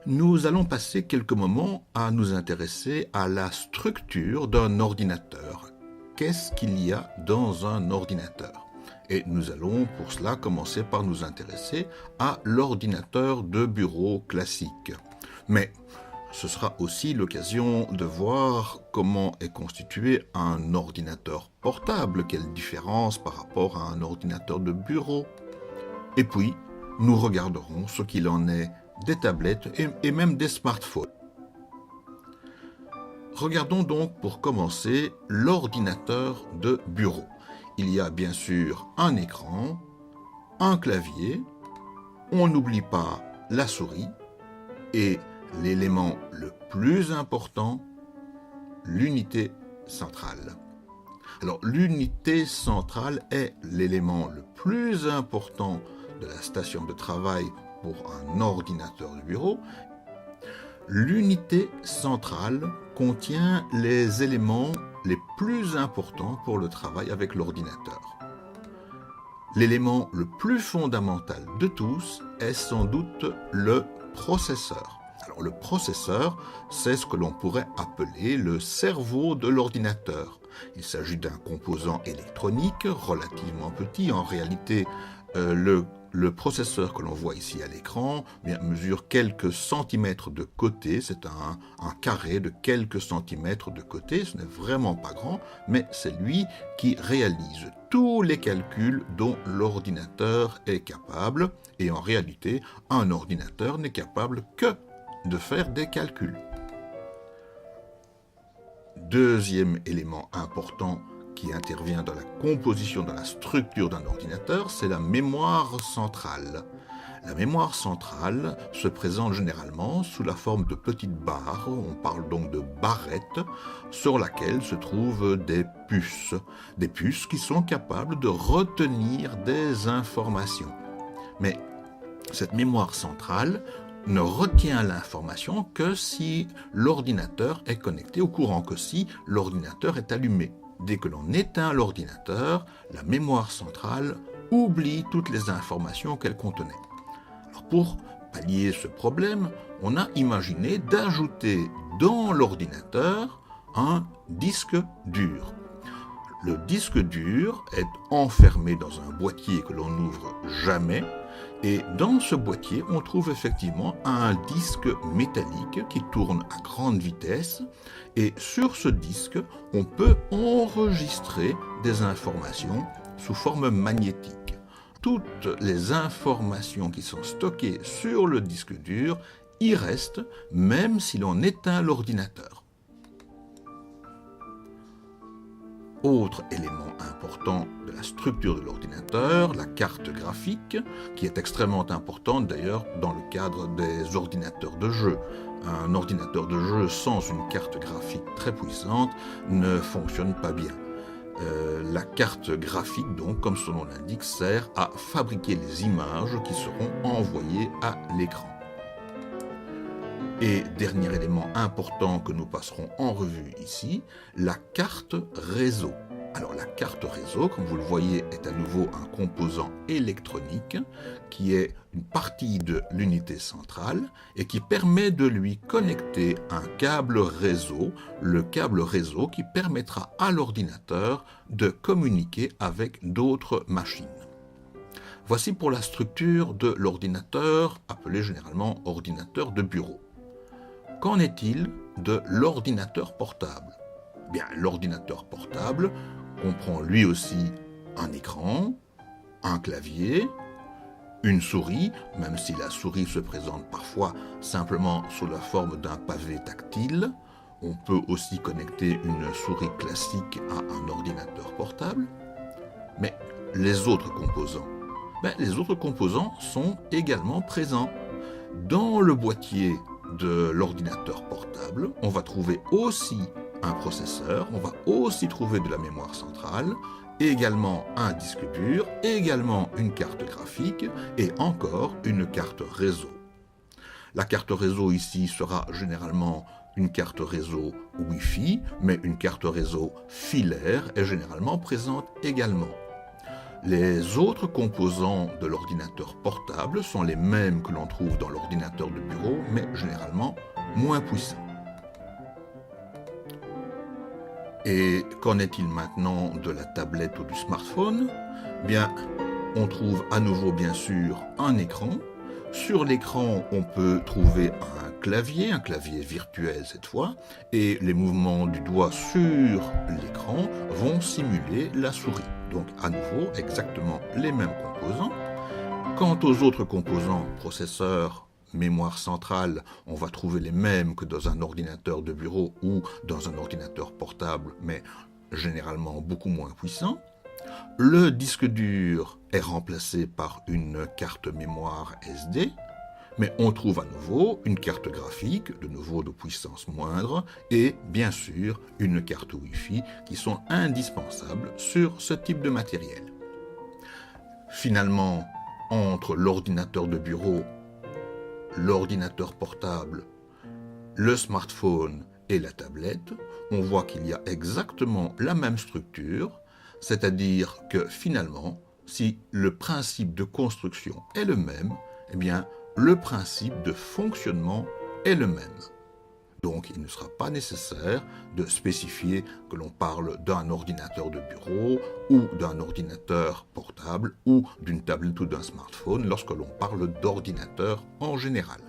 Nous allons passer quelques moments à nous intéresser à la structure d'un ordinateur. Qu'est-ce qu'il y a dans un ordinateur? Et nous allons pour cela commencer par nous intéresser à l'ordinateur de bureau classique. Mais ce sera aussi l'occasion de voir comment est constitué un ordinateur portable, quelle différence par rapport à un ordinateur de bureau. Et puis, nous regarderons ce qu'il en est des tablettes et même des smartphones. Regardons donc pour commencer l'ordinateur de bureau. Il y a bien sûr un écran, un clavier, on n'oublie pas la souris et l'élément le plus important, l'unité centrale. Alors l'unité centrale est l'élément le plus important de la station de travail pour un ordinateur de bureau. L'unité centrale contient les éléments les plus importants pour le travail avec l'ordinateur. L'élément le plus fondamental de tous est sans doute le processeur. Alors le processeur, c'est ce que l'on pourrait appeler le cerveau de l'ordinateur. Il s'agit d'un composant électronique relativement petit. En réalité, le processeur que l'on voit ici à l'écran mesure quelques centimètres de côté. C'est un carré de quelques centimètres de côté. Ce n'est vraiment pas grand, mais c'est lui qui réalise tous les calculs dont l'ordinateur est capable. Et en réalité, un ordinateur n'est capable que de faire des calculs. Deuxième élément important qui intervient dans la composition, dans la structure d'un ordinateur, c'est la mémoire centrale. La mémoire centrale se présente généralement sous la forme de petites barres, on parle donc de barrettes, sur laquelle se trouvent des puces qui sont capables de retenir des informations. Mais cette mémoire centrale ne retient l'information que si l'ordinateur est connecté au courant, que si l'ordinateur est allumé. Dès que l'on éteint l'ordinateur, la mémoire centrale oublie toutes les informations qu'elle contenait. Alors pour pallier ce problème, on a imaginé d'ajouter dans l'ordinateur un disque dur. Le disque dur est enfermé dans un boîtier que l'on n'ouvre jamais. Et dans ce boîtier, on trouve effectivement un disque métallique qui tourne à grande vitesse. Et sur ce disque, on peut enregistrer des informations sous forme magnétique. Toutes les informations qui sont stockées sur le disque dur y restent, même si l'on éteint l'ordinateur. Autre élément important de la structure de l'ordinateur, la carte graphique, qui est extrêmement importante d'ailleurs dans le cadre des ordinateurs de jeu. Un ordinateur de jeu sans une carte graphique très puissante ne fonctionne pas bien. La carte graphique, donc, comme son nom l'indique, sert à fabriquer les images qui seront envoyées à l'écran. Et dernier élément important que nous passerons en revue ici, la carte réseau. Alors la carte réseau, comme vous le voyez, est à nouveau un composant électronique qui est une partie de l'unité centrale et qui permet de lui connecter un câble réseau, le câble réseau qui permettra à l'ordinateur de communiquer avec d'autres machines. Voici pour la structure de l'ordinateur, appelé généralement ordinateur de bureau. Qu'en est-il de l'ordinateur portable? Bien, l'ordinateur portable comprend lui aussi un écran, un clavier, une souris, même si la souris se présente parfois simplement sous la forme d'un pavé tactile. On peut aussi connecter une souris classique à un ordinateur portable. Mais les autres composants? Les autres composants sont également présents. Dans le boîtier de l'ordinateur portable, on va trouver aussi un processeur, on va aussi trouver de la mémoire centrale, également un disque dur, également une carte graphique et encore une carte réseau. La carte réseau ici sera généralement une carte réseau Wi-Fi, mais une carte réseau filaire est généralement présente également. Les autres composants de l'ordinateur portable sont les mêmes que l'on trouve dans l'ordinateur de bureau, mais généralement moins puissants. Et qu'en est-il maintenant de la tablette ou du smartphone? Bien, on trouve à nouveau bien sûr un écran. Sur l'écran, on peut trouver un clavier virtuel cette fois, et les mouvements du doigt sur l'écran vont simuler la souris. Donc à nouveau, exactement les mêmes composants. Quant aux autres composants, processeur, mémoire centrale, on va trouver les mêmes que dans un ordinateur de bureau ou dans un ordinateur portable, mais généralement beaucoup moins puissant. Le disque dur est remplacé par une carte mémoire SD, mais on trouve à nouveau une carte graphique, de nouveau de puissance moindre, et bien sûr une carte Wi-Fi qui sont indispensables sur ce type de matériel. Finalement, entre l'ordinateur de bureau, l'ordinateur portable, le smartphone et la tablette, on voit qu'il y a exactement la même structure, c'est-à-dire que finalement, si le principe de construction est le même, eh bien, le principe de fonctionnement est le même. Donc, il ne sera pas nécessaire de spécifier que l'on parle d'un ordinateur de bureau ou d'un ordinateur portable ou d'une tablette ou d'un smartphone lorsque l'on parle d'ordinateur en général.